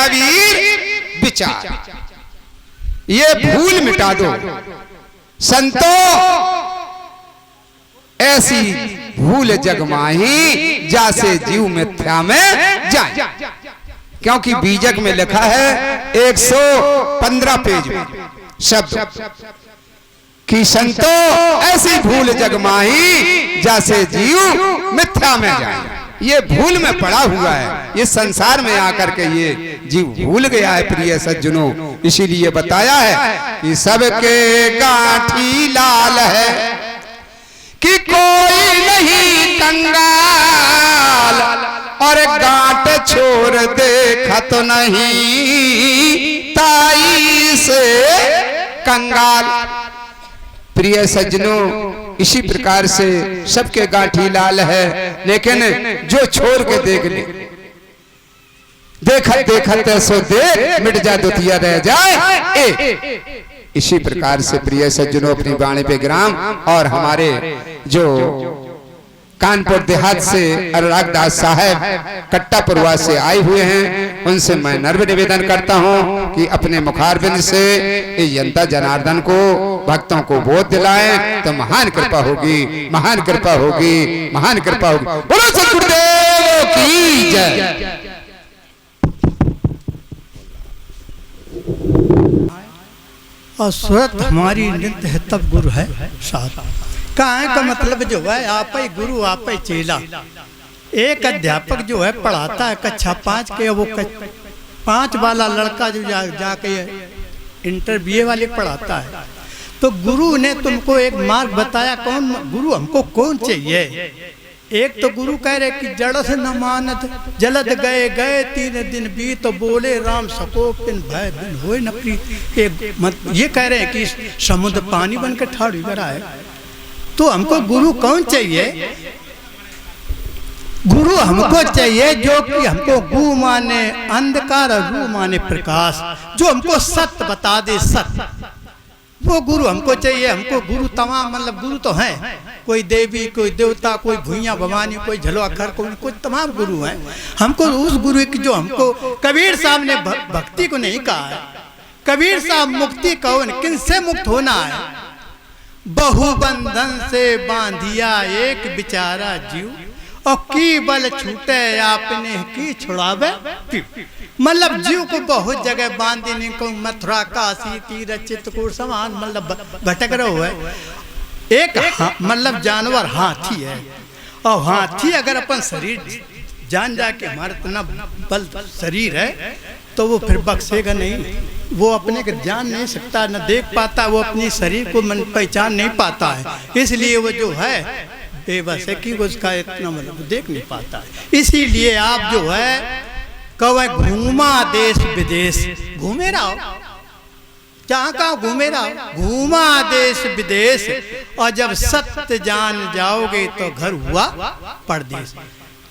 कबीर विचार, ये भूल मिटा दो संतों, ऐसी भूल जग माही जासे जीव मिथ्या में जाए। क्योंकि बीजक में लिखा है 115 पेज में शब्द कि संतों ऐसी भूल जग माही जैसे जीव मिथ्या में जाए। ये भूल में पड़ा हुआ है, ये संसार में आकर के ये जीव भूल गया है प्रिय सज्जनों। इसीलिए बताया है कि सबके गांठी लाल है कि कोई नहीं कंगाल, और गांठ छोड़ देखा तो नहीं ताई से कंगाल। प्रिय सज्जनों, इसी प्रकार से सबके गांठी लाल है, लेकिन जो छोड़ के देख ले, देखत देखत सो देख मिट जा दुतिया रह जाए। इसी प्रकार से प्रिय सज्जनों, अपनी वाणी पे ग्राम और हमारे जो कानपुर देहात से अनुराग दास साहब कट्टापुरवा से आए हुए हैं, उनसे मैं नर्व निवेदन करता हूं कि अपने मुखारबिंद से इस जनता जनार्दन को, भक्तों को बोध दिलाएं तो महान कृपा होगी, महान कृपा होगी, महान कृपा होगी। बोलो सद्गुरुदेव की जय। और सूरत हमारी नित्य है तब गुरु है साथ। कहाँ का मतलब जो है आप ही गुरु आप ही चेला। एक अध्यापक जो है पढ़ाता है कक्षा 5 के, वो 5 वाला लड़का जो जाके इंटर BA वाले पढ़ाता है, तो गुरु ने तुमको एक मार्ग बताया, कौन गुरु हमको कौन चाहिए। एक तो गुरु कह रहे कि जड़ से न मानत जलद गए गए 3 दिन बीत, तो बोले राम सको पिन भय बिन होए न प्रीत। ये कह रहे हैं कि समुद्र पानी बन के ठाड़ी करा है। तो हमको गुरु कौन चाहिए? गुरु हमको चाहिए जो कि हमको गु माने अंधकार और रू माने प्रकाश, जो हमको सत्य बता दे, सत्य। वो गुरु हमको चाहिए। हमको गुरु तमाम मतलब गुरु तो हैं, कोई देवी, कोई देवता, कोई भुइया भवानी, कोई झलवाखर, कोई तमाम गुरु हैं। हमको उस गुरु की जो हमको कबीर साहब ने भक्ति को नहीं कहा है। कबीर साहब मुक्ति कौन, किनसे मुक्त होना है? बहु बंधन से बांधिया एक बेचारा जीव, और की बल छूटे आपने की छुड़ावे। मतलब जीव को बहुत जगह बांध देने को, मथुरा काशी तीरथ चित्रकूट समान मतलब भटक रहे है। एक मतलब जानवर हाथी है, और हाथी अगर अपन शरीर जान जाके हमारा इतना बल शरीर है तो वो फिर बख्शेगा नहीं। वो अपने को जान नहीं सकता, न देख पाता, वो अपनी शरीर को मन पहचान नहीं पाता है। इसलिए वो जो है बेबस है कि उसका इतना मतलब देख नहीं पाता है। इसीलिए आप जो है कवे घूमा देश विदेश, घूमे रहो, जहाँ कहाँ घूमे रहो, घूमा देश विदेश, और जब सत्य जान जाओगे तो घर हुआ परदेश।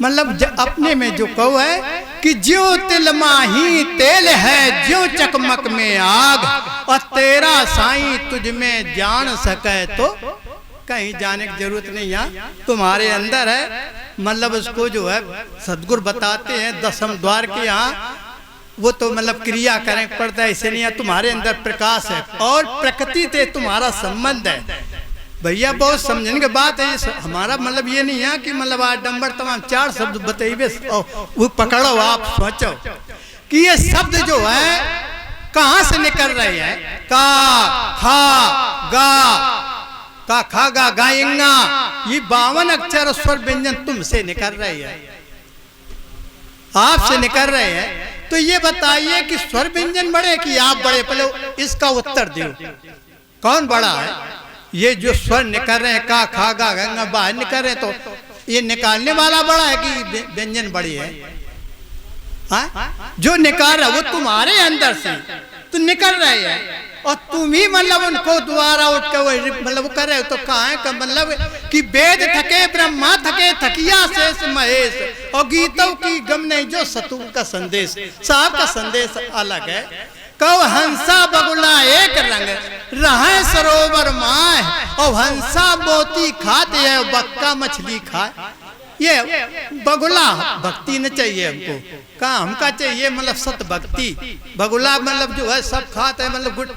मतलब अपने में जो कहो है कि ज्यो तिल माही तेल है, ज्यो चकमक में आग, और तेरा साईं तुझ में जान सके तो कहीं जाने की जरूरत नहीं है, तुम्हारे अंदर है। मतलब उसको जो है सदगुरु बताते हैं 10वें द्वार के यहाँ, वो तो मतलब क्रिया करें पड़ता है, ऐसे नहीं है। तुम्हारे अंदर प्रकाश है और प्रकृति से तुम्हारा संबंध है। भैया बहुत समझने की बात है। हमारा मतलब ये नहीं है कि मतलब आडंबर तमाम 4 शब्द बताइए, वो पकड़ो, आप सोचो कि ये शब्द जो है कहाँ से निकल रहे हैं। का खा गा, का खा गा गायंगा, ये 52 अक्षर स्वर व्यंजन तुमसे निकल रहे हैं, आपसे निकल रहे हैं। तो ये बताइए कि स्वर व्यंजन बड़े कि आप बड़े? पहले इसका उत्तर दो, कौन बड़ा है? ये जो स्वर निकल रहे हैं का खा गा गंगा बाहर निकल रहे हैं, तो ये निकालने वाला बड़ा है कि व्यंजन बड़ी है? जो निकाल रहा वो तुम्हारे अंदर से तो निकल रहे हैं, और तुम ही मतलब उनको द्वारा उठ के मतलब कर रहे हो। तो कहाँ है का मतलब कि वेद थके ब्रह्मा थके थकिया शेष महेश, और गीतों की गम नहीं जो सतुर का संदेश। साहब का संदेश अलग है। कहो हंसा बगुला एक रंग रहे सरोवर माए, और हंसा मोती खाते है बक्का मछली खाए। ये बगुला भक्ति न चाहिए हमको। कहा हमका चाहिए मतलब सत भक्ति। बगुला मतलब जो है सब खाते है, मतलब गुट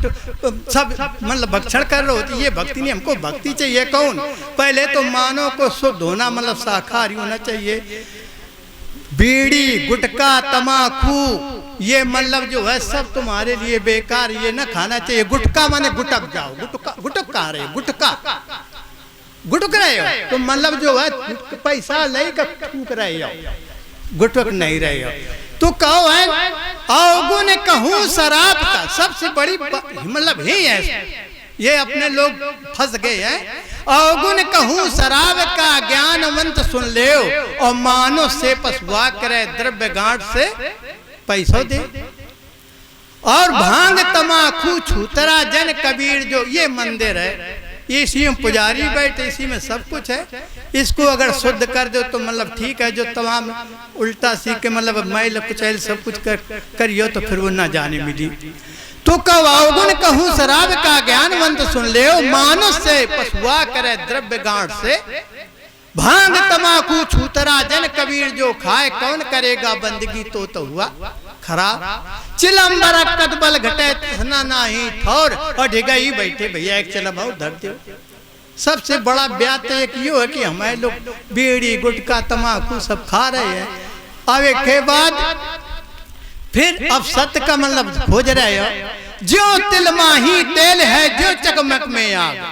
सब मतलब भक्षण कर रहे होती, ये भक्ति नहीं। हमको भक्ति चाहिए कौन? पहले तो मानव को शुद्ध होना, मतलब शाकाहारी होना चाहिए। बीड़ी गुटखा तमाकू ये मतलब जो है सब तुम्हारे लिए बेकार, ये ना खाना चाहिए। गुटखा माने गुटक जाओ, गुटक कहाँ रहे, गुटखा गुटक रहे हो तो मतलब जो है पैसा लेकर फूक रहे हो, गुटक नहीं रहे हो। तो कहो है अवगुण कहूँ शराब का, सबसे बड़ी मतलब ही है ये, अपने लोग फंस गए हैं। अवगुण कहूँ शराब का ज्ञानवंत सुन ले, और मानो से पसुआ करे द्रव्य गांठ से पैसों दे। और भांग तमाकू छूतरा जन कबीर, जो ये मंदिर है इसी में पुजारी बैठे, इसी में सब कुछ है। इसको अगर शुद्ध कर दो तो मतलब ठीक है, जो तमाम उल्टा सीख के मतलब मैल कुचैल सब कुछ करियो तो फिर वो ना जाने मिली। तो कब अवगुण कहूँ शराब का ज्ञानवंत सुन ले, मानुष से पसुआ करे द्रव्य गांठ से। भांग तमाकू छूतरा जन कबीर, जो खाए कौन करेगा बंदगी, तो हुआ खराब। चिलम्बर कदबल घटे तसना नाही ठौर, और ढिगाई बैठे भैया एक चलम धर दो। सबसे बड़ा ब्यात एक यो है कि हमारे लोग बीड़ी गुटखा तमाकू सब खा रहे हैं। अब एक के बाद फिर अब सत्य का मतलब खोज रहे हो। जो तिल माही तेल है, जो चकमक में आग,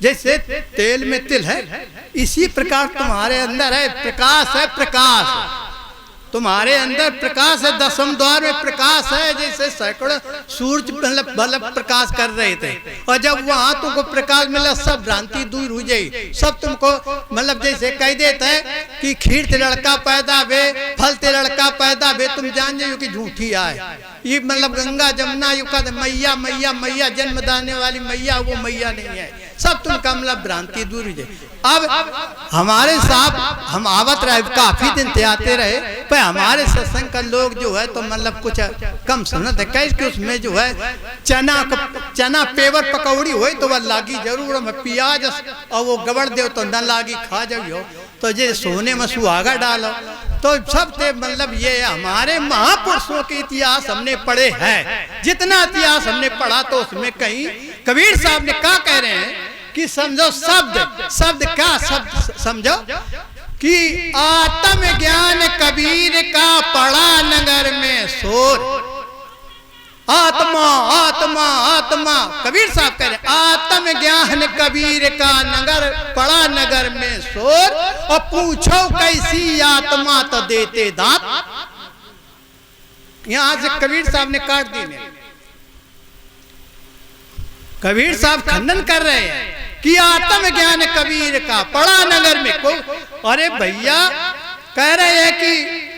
जैसे तेल में तिल है इसी प्रकार तुम्हारे अंदर है प्रकाश, है प्रकाश तुम्हारे अंदर प्रकाश है। दसम द्वार में प्रकाश है, जैसे सैकड़ों सूरज मतलब प्रकाश कर रहे थे, और जब वहां तुमको प्रकाश मिला सब भ्रांति दूर हो जाई। सब तुमको मतलब जैसे कह देते हैं कि खीर ते लड़का पैदा वे, फल ते लड़का पैदा वे, तुम जान जाइयो कि झूठी आए। ये मतलब गंगा जमुना युका मैया मैया मैया जन्म दाने वाली मैया, वो मैया नहीं है। सब तुमका मतलब भ्रांति दूर हो जाए। अब हमारे साथ हम आवत रहे, काफी दिन ते आते रहे, पर हमारे सत्संग का लोग जो है तो मतलब कुछ कम सुनते, कैसे उसमें जो है चना पेवर पकौड़ी हो तो वह लागी जरूर, हम प्याज और वो गबड़ दे तो न लागी खा जाओ, तो ये सोने में सुहागा डालो। तो सब थे मतलब ये हमारे महापुरुषों के इतिहास हमने पढ़े हैं। जितना इतिहास हमने पढ़ा तो उसमें कहीं कबीर साहब ने क्या कह रहे हैं कि समझो शब्द क्या शब्द समझो कि आत्म ज्ञान कबीर का पड़ा नगर में शोर। आत्मा आत्मा आत्मा कबीर साहब कह रहे आत्म ज्ञान कबीर का नगर पड़ा नगर में शोर, और पूछो कैसी आत्मा तो देते दांत। यहां से कबीर साहब ने काट दी। कबीर साहब खंडन कर रहे हैं कि आत्म ज्ञान कबीर का पड़ा नगर में को। अरे भैया कह रहे हैं कि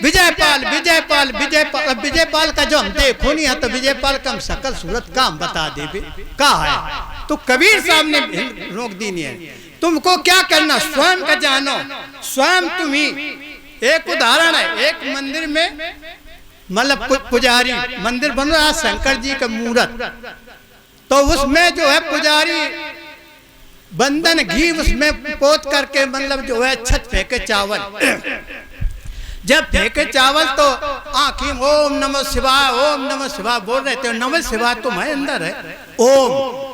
विजयपाल विजयपाल विजयपाल, विजयपाल का जो हम देखो नहीं है तो विजयपाल का हम सकल सूरत का हम बता देवे का है। तो कबीर साहब ने रोक दी नहीं है। तुमको क्या करना स्वयं का जानो, स्वयं तुम ही। एक उदाहरण है, एक मंदिर में मतलब पुजारी मंदिर बन रहा है शंकर जी का मूर्त, तो उसमें जो है पुजारी बंधन घी उसमें पोत करके मतलब जो है छत फेंके चावल। जब फेंके चावल तो आंखी ओम नमः शिवाय ओम नमः शिवाय बोल रहे थे। नमः शिवाय तुम्हारे अंदर है ओम।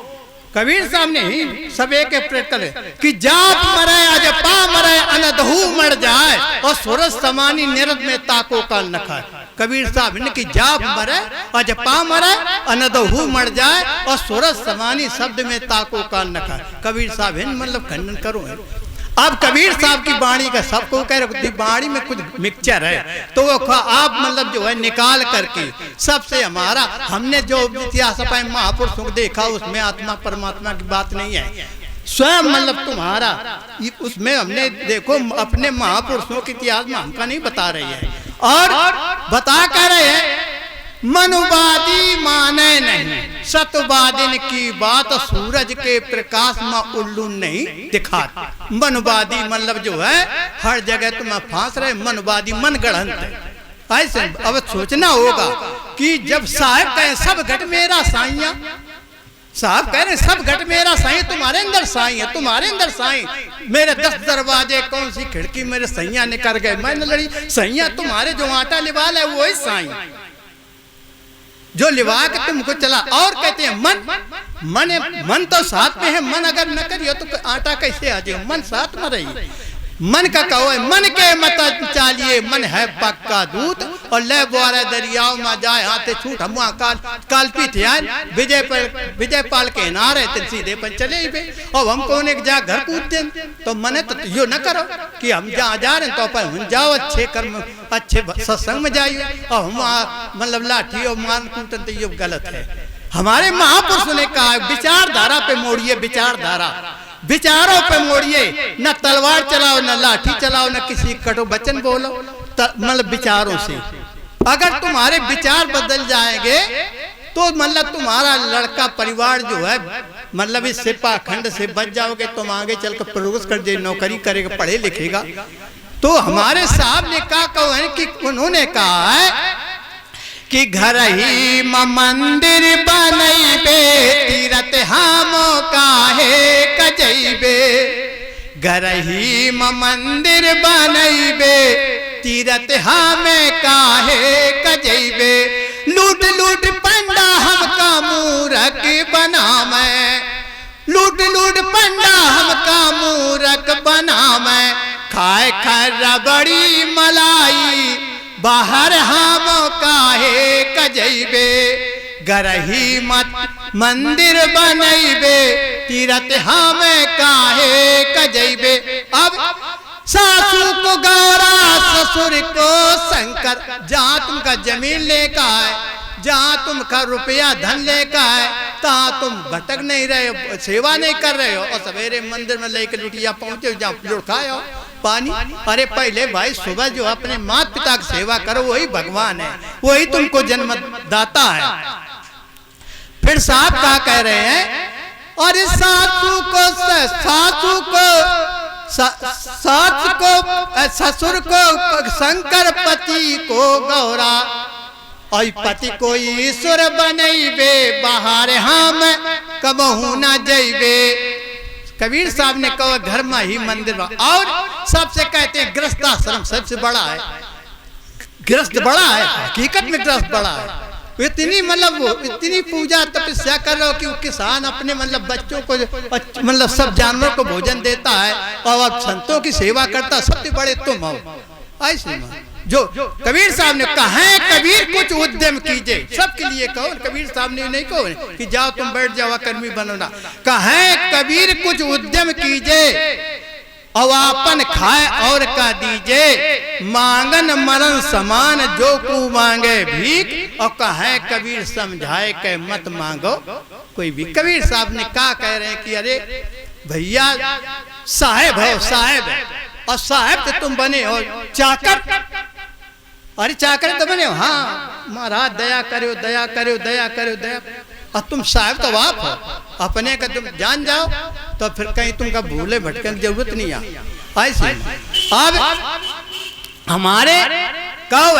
कबीर साहब ने ही सब एक प्रेट करे कि जाप मरे अजपा मरे अनदहू मर जाए, और सूरज समानी निरद में ताको काल न खाए। कबीर साहब ने कि जाप मरे अजपा मरे अनदहू मर जाए, और सूरज समानी शब्द में ताको काल न खाए। कबीर साहब मतलब खंडन करो है। अब कबीर साहब की वाणी का सबको कह रहे वाणी में कुछ मिक्सचर है, तो वो आप मतलब जो है निकाल करके सबसे हमारा हमने जो इतिहास अपने महापुरुषों को देखा उसमें आत्मा परमात्मा की बात नहीं है। स्वयं मतलब तुम्हारा उसमें हमने देखो अपने महापुरुषों के इतिहास में हमका नहीं बता रही है, और बता कर रहे हैं मनुवादी माने नहीं, सतवादिन की बात सूरज के प्रकाश में उल्लू नहीं दिखाता। मनवादी मतलब जो है हर जगह तुम्हें फांस रहे, मनवादी मन गढ़ंत। ऐसे अब सोचना होगा कि जब साहब कहे सब घट मेरा साइया, साहब कह रहे सब घट मेरा साईं, तुम्हारे अंदर साईं है, तुम्हारे अंदर साईं। मेरे 10 दरवाजे कौन सी खिड़की मेरे सैया ने कर गए। मैंने लड़ी सैया तुम्हारे जो आटा लिवाल है वही साईं जो लिवा के तुमको चला। और कहते हैं मन तो साथ में है, मन अगर न करियो तो आटा कैसे आ जाए। मन साथ में रही, मन का कहो है, मन के मत चालिए, मन है पक्का दूत। और ले बोरे दरियाओं में जाए हाथे छूट हम काल पीठ यार विजय पाल के ना रहे सीधे पर चले ही बे। और हम कौन एक जा घर कूद दे तो मने तो यो न करो कि हम जहाँ जा रहे हैं तो अपन हम जाओ अच्छे कर्म अच्छे सत्संग में जाइए। और हम मतलब लाठी और मान कूटन तो ये गलत है। हमारे महापुरुषों ने कहा विचारधारा पे मोड़िए, विचारधारा विचारों पे मोड़िए, न तलवार चलाओ न लाठी चलाओ न किसी कटु वचन बोलो, मतलब विचारों से। अगर तुम्हारे विचार बदल जाएंगे तो मतलब तुम्हारा लड़का परिवार जो है मतलब इस पाखंड से बच जाओगे। तुम आगे चलकर प्रोग्रेस कर जाए, नौकरी करेगा, पढ़े लिखेगा। तो हमारे साहब ने कहा है कि उन्होंने कहा है कि घर ही मंदिर बनैबे तीरथ हम काहे कजैबे। घर ही मंदिर बनैबे तीरथ हम काहे कजैबे। लूट लूट पंडा हमका मूरख बनावे, लूट लूट पंडा हमका मूरख बनावे। खाए खर बड़ी मलाई बाहर हम काहे कजैबे। घर ही मंदिर बनैबे तीरथ हम काहे कजैबे। अब सासू को गौरा ससुर को शंकर, जहाँ तुमका जमीन लेकर आए, जहाँ तुमका रुपया धन लेकर आए, तहाँ तुम भटक नहीं रहे हो, सेवा नहीं कर रहे हो। और सवेरे मंदिर में लेकर लुटिया पहुंचे जहाँ लुढ़काए हो पानी। अरे पहले भाई सुबह जो अपने माता पिता की सेवा करो, वही भगवान है, वही तुमको जन्म दाता है। फिर साहब क्या कह रहे हैं, और सासू को ससुर को शंकर, पति को गौरा, और पति को ईश्वर बनैबे बाहर हम कबहू न जैबे। कबीर साहब ने कहा घर में ही मंदिर। और सबसे कहते हैं गृहस्थाश्रम सबसे बड़ा है, गृहस्थ बड़ा है, हकीकत में गृहस्थ बड़ा है। इतनी मतलब इतनी पूजा तपस्या कर रहे हो कि किसान अपने मतलब बच्चों को मतलब सब जानवरों को भोजन देता है और संतों की सेवा करता है, सबसे बड़े तुम हो। ऐसे जो कबीर साहब ने कहा है कबीर कुछ उद्यम कीजिए, सबके लिए कहो। कबीर साहब ने नहीं कहो कि जाओ तुम बैठ जाओ कर्मी बनो ना, कहा है कबीर कुछ उद्यम कीजिए और आपन खाए और का दीजिए। मांगन मरण समान जो को मांगे भीख, और कहे कबीर समझाए के मत मांगो कोई भी। कबीर साहब ने क्या कह रहे हैं कि अरे भैया साहेब हो, साहेब है, और साहेब तो तुम बने हो चाकर। अरे चाकर तो बने हो, हाँ महाराज दया करो दया करो दया करो दया। और तुम साहब तो आप हो, अपने का तुम जान जाओ तो फिर कहीं तुमका भूले भटकने की जरूरत नहीं है। ऐसे अब हमारे कहो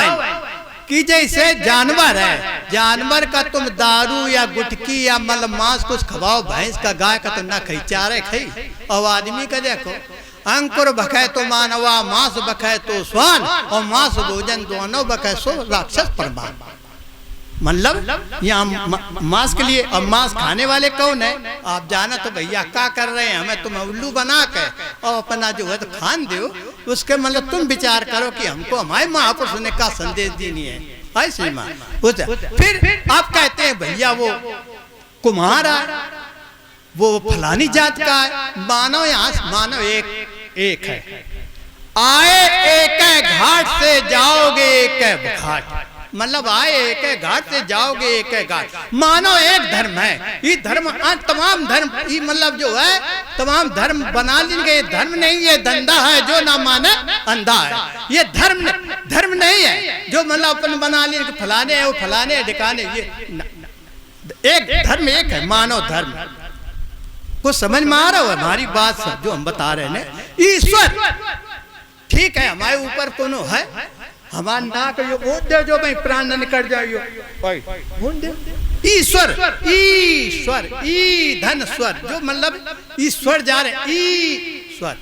कि जैसे जानवर है, जानवर का तुम दारू या गुटकी या मतलब मांस कुछ खवाओ, भैंस का गाय का तो ना खाई, चारे खाई। और आदमी का देखो अंकुर बखे तो मानवा, मांस बखे तो स्वान, और मांस भोजन दोनों बखे सो राक्षस परमान। मतलब यहाँ मांस के लिए, और मांस खाने वाले कौन है आप जाना तो भैया क्या कर रहे हैं, हमें तुम उल्लू बना के और अपना जो है तो खान दो। उसके मतलब तुम विचार करो कि हमको हमारे महापुरुष ने क्या संदेश देनी है। ऐसे माँ फिर आप कहते हैं भैया वो कुम्हार है, वो फलानी जात का है। मानो यहाँ मानो एक है, आए एक घाट से जाओगे एक घाट, मतलब आए एक घाट से जाओगे एक घाट। मानो एक धर्म है, ये धर्म तमाम धर्म ये मतलब जो है तमाम धर्म बना लेंगे। धर्म नहीं, ये धंधा है, जो ना माने अंधा है। ये धर्म नहीं है जो मतलब अपन बना लेंगे फलाने है वो फलाने ठिकाने। ये एक धर्म एक है, मानव धर्म। कुछ समझ में आ रहा हो हमारी बात सब जो हम बता रहे हैं। ईश्वर ठीक है, हमारे ऊपर कोनो है, हमारा नाक जो भाई प्राण निकल जाइयो ईश्वर ईश्वर ई धन स्वर, जो मतलब ईश्वर जा रहे, ईश्वर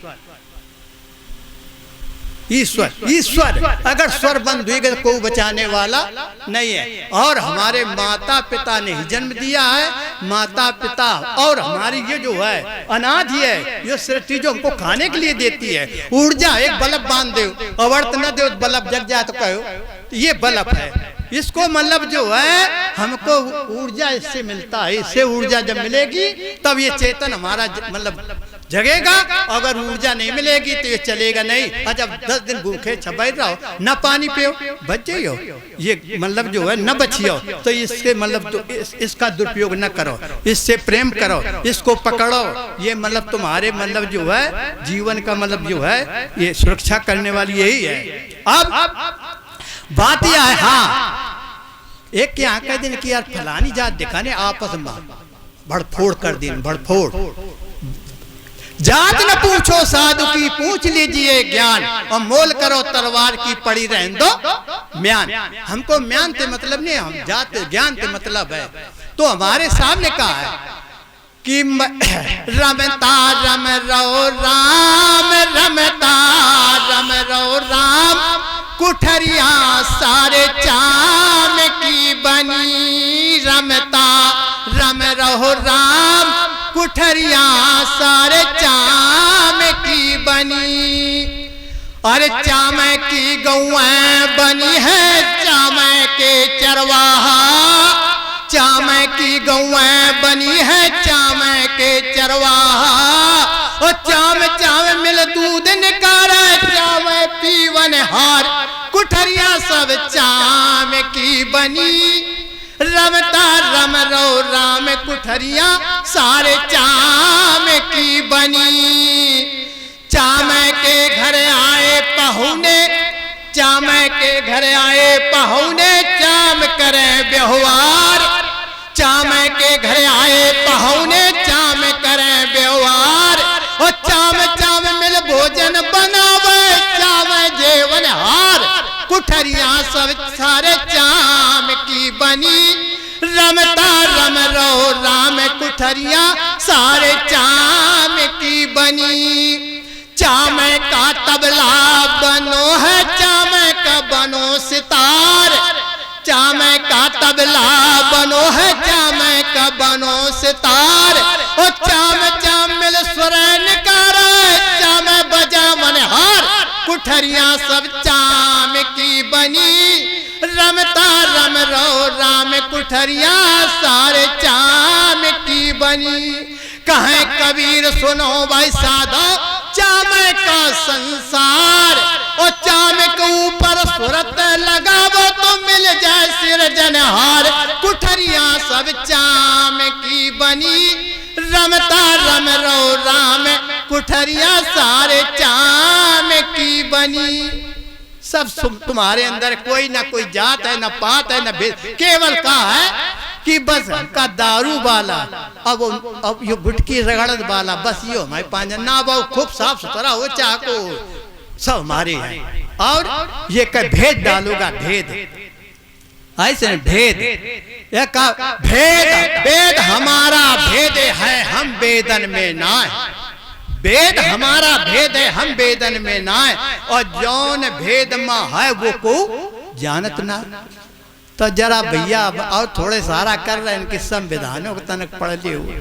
ईश्वर ईश्वर। अगर स्वर बंद हुएगा तो कोई बचाने वाला नहीं है। और हमारे माता पिता ने ही जन्म दिया है, माता पिता और हमारी ये जो है अनाज ही है, ये सृष्टि जो हमको खाने के लिए देती है। ऊर्जा एक बल्ब बांध दो, अवर्त न दो बल्ब जग जाए तो कहो ये बल्ब है। इसको मतलब जो है हमको ऊर्जा इससे मिलता है, इससे ऊर्जा जब मिलेगी तब ये चेतन हमारा मतलब जगेगा। अगर ऊर्जा नहीं मिलेगी तो ये चलेगा नहीं। अच्छा 10 दिन भूखे छबाई रहो, न पानी पियो, बच जाइयो, ये मतलब जो है न बचियो। तो इसके मतलब तो इसका दुरुपयोग न करो, इससे प्रेम करो, इसको पकड़ो। ये मतलब तुम्हारे मतलब जो है जीवन का मतलब जो है ये सुरक्षा करने वाली यही है। अब बात यह है, हाँ एक यहाँ कह दिन की यार फलानी जात दिखाने आपस में भड़फोड़ कर दिन, भड़फोड़। जात न पूछो साधु की, पूछ लीजिए ज्ञान, और मोल करो तलवार की पड़ी रहने दो म्यान। हमको म्यान से मतलब नहीं, हम जात ज्ञान से मतलब है। तो हमारे सामने कहा है कि रमता रम रो राम, रमता रम रो राम, कुठरिया सारे चाम की बनी। रमता रम रहो राम, कुठरिया सारे चाम की बनी। अरे चाम की गौएं बनी है चाम के चरवाहा, चाम की गौएं बनी है चाम के चरवाहा। और चाम चाम मिल दूध निकारा, चाम पीवन हार, कुठरिया सब चाम की बनी। रमता रम रो राम, कुठरिया सारे चाम की बनी। चाम के घर आए पहुने, चाम के घर आए पहुने, चाम करे व्यवहार। चाम के घर आए पहुने, चाम करे व्यवहार। और चाम चाम मिल भोजन बनावे, चाम जेवन हार, कुठरिया सब सारे चाम की बनी। रमता रम रो राम, कुठरिया सारे चाम की बनी। चाम का तबला बनो है, चाम का बनो सितार। चाम का तबला बनो है, चाम का बनो सितार। और चाम चाम मिल स्वर निकारा, चाम बजा मनहार, कुठरिया सब चाम की बनी। रमता रम रो राम, कुठरिया सारे चाम की बनी। कहें कबीर सुनो भाई साधो, चाम का संसार। और चाम के ऊपर सूरत लगावो तो मिल जाए सिरजनहार, कुठरिया सब चाम की बनी। रमता रम रो राम, कुठरिया सारे चाम की बनी। सब तुम्हारे अंदर कोई ना कोई जात है, ना पात है, ना भेद, केवल कहा है कि बस का दारू वाला, अब ये गुटकी रगड़त वाला, बस यो हमारे पांच ना बहु खूब साफ सुथरा हो चाको, सब हमारे हैं। और ये कह भेद डालूगा, भेद ऐसे भेद, एक भेद भेद हमारा भेद है, हम वेदन में ना है। भेद हमारा भेद है, हम वेदन में ना है। और जौन भेद में है वो को जानत ना। तो जरा भैया और थोड़े सारा कर रहे हैं, इनके संविधानों को तनक पढ़ लिए हुए,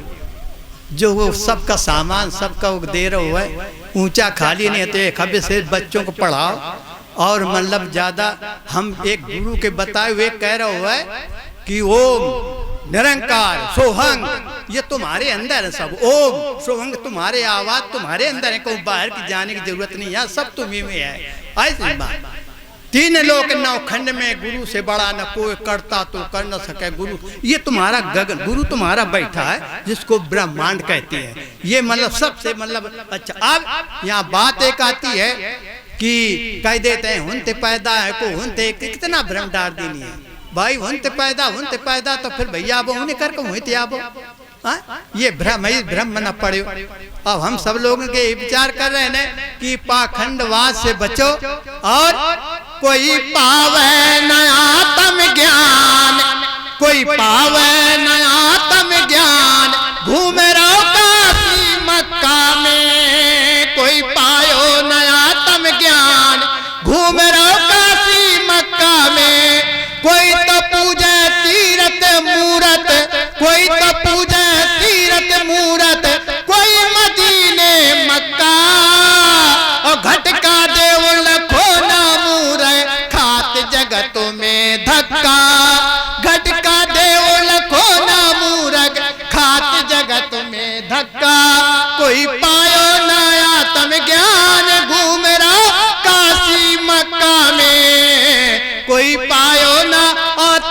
जो वो सबका सामान सबका वो दे रहे हुए, ऊंचा खाली नहीं होते। खबे से बच्चों को पढ़ाओ। और मतलब ज्यादा हम एक गुरु के बताए हुए कह रहे हुए कि ओम निरंकार सोहंग, ये तुम्हारे अंदर है सब। ओम सोहंग तुम्हारे आवाज तुम्हारे अंदर है, कोई बाहर की जाने की जरूरत नहीं है, सब तुम्ही में है। ऐसी बात। तीन लोक नवखंड में गुरु से बड़ा न कोई करता तो कर न सके गुरु। ये तुम्हारा गगन गुरु तुम्हारा बैठा है, जिसको ब्रह्मांड कहते हैं। ये मतलब सबसे मतलब अच्छा। अब यहाँ बात एक आती है कि कह देते हैं हुनते पैदा है को हुनते, कितना भ्रम डाल देनी है भाई। हुनते पैदा तो फिर भैया अब उन्हें करके हुई आबो, ये भ्रम ही भ्रम न पड़े। अब हम सब लोगों के विचार कर रहे हैं कि पाखंडवाद से बचो, और कोई पावे न आत्म ज्ञान, कोई पावे जगत में धक्का, घटका देव लखो ना मूरख खात जगत में धक्का। कोई पायो नया तम ज्ञान घूम रहा काशी मक्का में, कोई पायो ना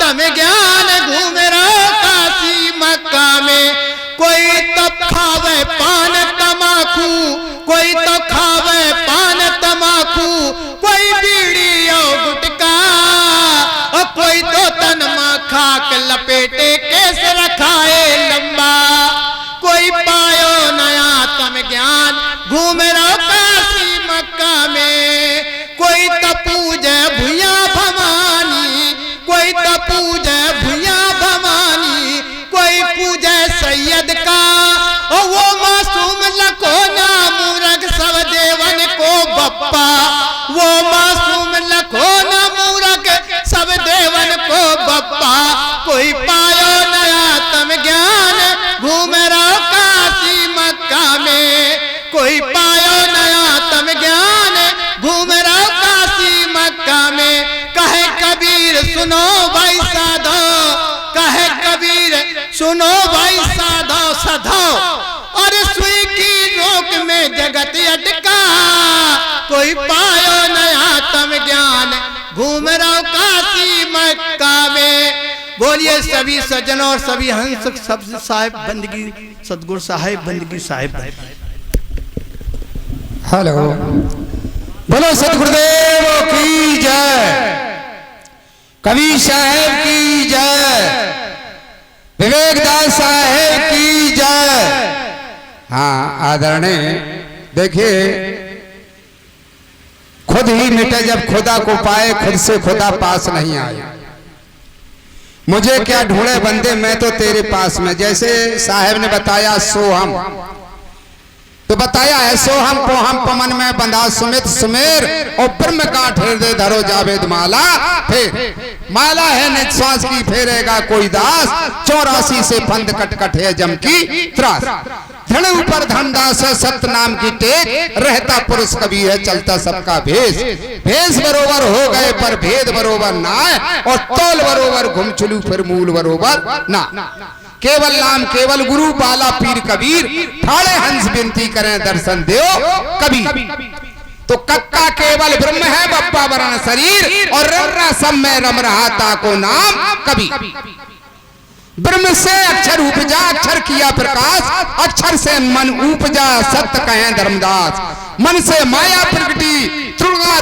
तम ज्ञान घूम रहा काशी मक्का में। कोई तो खावे पान तमाकू, कोई तो खावे पान तमाकू, कोई बीड़ी और गुटका, और कोई तो तन में खाक लपेटे केस रखाए लंबा। कोई पायो नया तम ज्ञान घूम रहा काशी मक्का में। कोई तो पूजे भुया भवानी, कोई तो पूजे भुया भवानी, कोई पूजे सैयद का, और वो मासूम लखो ना मूरख सब देवन को बप्पा। वो मासूम लखो ना मूरख सब देवन को बप्पा। कोई पायो नया तम ज्ञान घूम रहा काशी मक्का में, कोई पायो नया तम ज्ञान घूम रहा काशी मक्का में। कहे कबीर सुनो भाई साधो, कहे कबीर सुनो भाई साधो सधो, और सुई की नोक में जगत अटका। कोई पायो नया तम ज्ञान घूम रहा काशी मक्का में। बोलिए सभी सज्जनों और सभी हंस सब साहिब बंदगी सतगुरु साहिब बंदगी साहिब। हेलो, बोलो सतगुरुदेव की जय, कवि साहेब की जय, विवेकदास साहेब की जय। हाँ आदरणीय, देखिए खुद ही मिटे जब खुदा को पाए, खुद से खुदा पास नहीं आए। मुझे क्या ढूंढे बंदे, मैं तो तेरे पास में। जैसे साहेब ने बताया सोहम, तो बताया है सोहम को हम पमन में बंधा सुमित सुमेर, और ब्रह्म कांठ हृदय धरो जावेद माला। फिर माला है निश्वास की फेरेगा कोई दास, 84 से फंद कटकट है जम की त्रास। धन ऊपर धनदास है सत्य नाम की टेक, रहता पुरुष कभी है चलता सबका भेष। भेष बरोबर हो गए पर भेद बरोबर ना है, और तौल बरोबर घुम चलू फिर मूल बरोबर ना। केवल नाम केवल गुरु बाला पीर कबीर, ठाड़े हंस विनती करें दर्शन दो कबीर। तो कक्का केवल ब्रह्म है बप्पा वरण शरीर, और रर्रा सब में रम रहा ताको नाम कबीर। ब्रह्म से अक्षर उपजा अक्षर किया प्रकाश, अक्षर से मन उपजा सत्य कहें धर्मदास। मन से माया प्रगटी तृणा